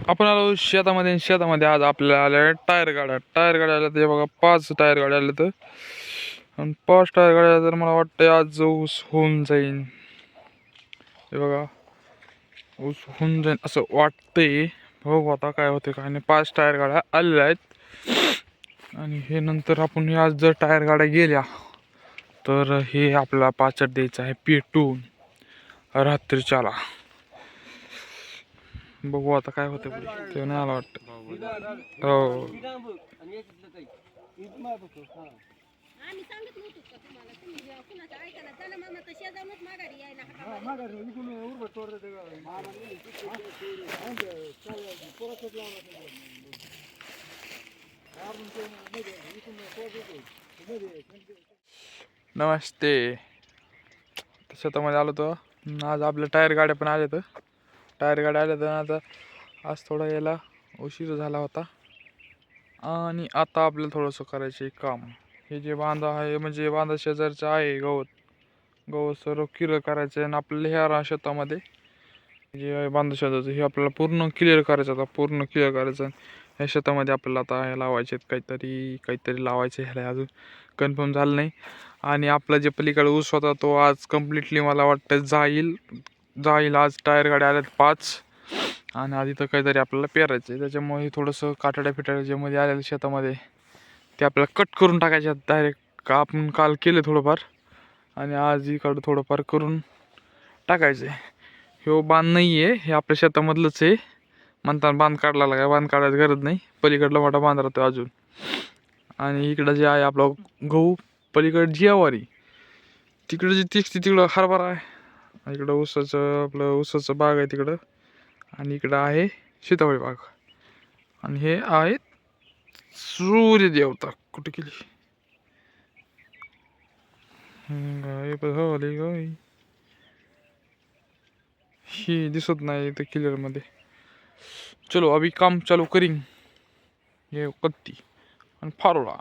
आपण आलो शेतामध्ये. शेतामध्ये आज आपल्याला आल्या टायर गाड्या. टायर गाड्या आल्या ते बघा, 5 टायर गाड्या आल्या तर. आणि 5 टायर गाड्या तर मला वाटतं आज ऊस होऊन जाईल. हे बघा, ऊस होऊन जाईल असं वाटतंय. बघू आता काय होते काय नाही. 5 टायर गाड्या आलेल्या आहेत. आणि हे नंतर आपण आज जर टायर गाड्या गेल्या तर हे आपल्याला पाचट द्यायचं आहे पेटून रात्रीच्याला. बघू आता काय होतं पुढे. ते नाही आला वाटतं. हो नमस्ते. शेतामध्ये आलो तो. आज आपल्या टायर गाड्या पण आल्या तर. टायर गाड्या आल्या तर आता आज थोडा यायला उशीर झाला होता. आणि आता आपल्याला थोडंसं करायचे काम. हे जे बांधा आहे म्हणजे बांधा शेजारचं आहे गवत सर्व क्लिअर करायचं आहे. आणि आपल्याला ह्या शेतामध्ये जे बांधा शेजारचं हे आपल्याला पूर्ण क्लिअर करायचं. आता पूर्ण क्लिअर करायचं. ह्या शेतामध्ये आपल्याला आता हे लावायचे काहीतरी लावायचे. ह्याला अजून कन्फर्म झालं नाही. आणि आपला जे पलीकडे ऊस होता तो आज कम्प्लिटली मला वाटतं जाईल. आज टायर गाड्या आल्यात 5. आणि आधी तर काहीतरी आपल्याला पेरायचं आहे. त्याच्यामुळे थोडंसं काटाड्या जे मध्ये आलेल्या शेतामध्ये ते आपल्याला कट करून टाकायचे डायरेक्ट. आपण काल केले थोडंफार आणि आज इकडं थोडंफार करून टाकायचे. हे बांध नाही आहे, हे आपल्या शेतामधलंच आहे. म्हणताना बांध काढला काय, बांध काढायची गरज नाही. पलीकडला मोठा बांध राहतो अजून. आणि इकडं जे आहे आपलं गहू, पलीकडे ज्वारी, तिकडं जी तिकडं हरभरा आहे. इकडं ऊसाचं बाग आहे तिकडं. आणि इकडं आहे सीताफळ बाग. आणि हे आहे सूर्यदेवता. कुठे गेली गाय? ही दिसत नाही इथं क्लिअर मध्ये. चलो अभी काम चालू करीन. ये कत्ती आणि फारोळा.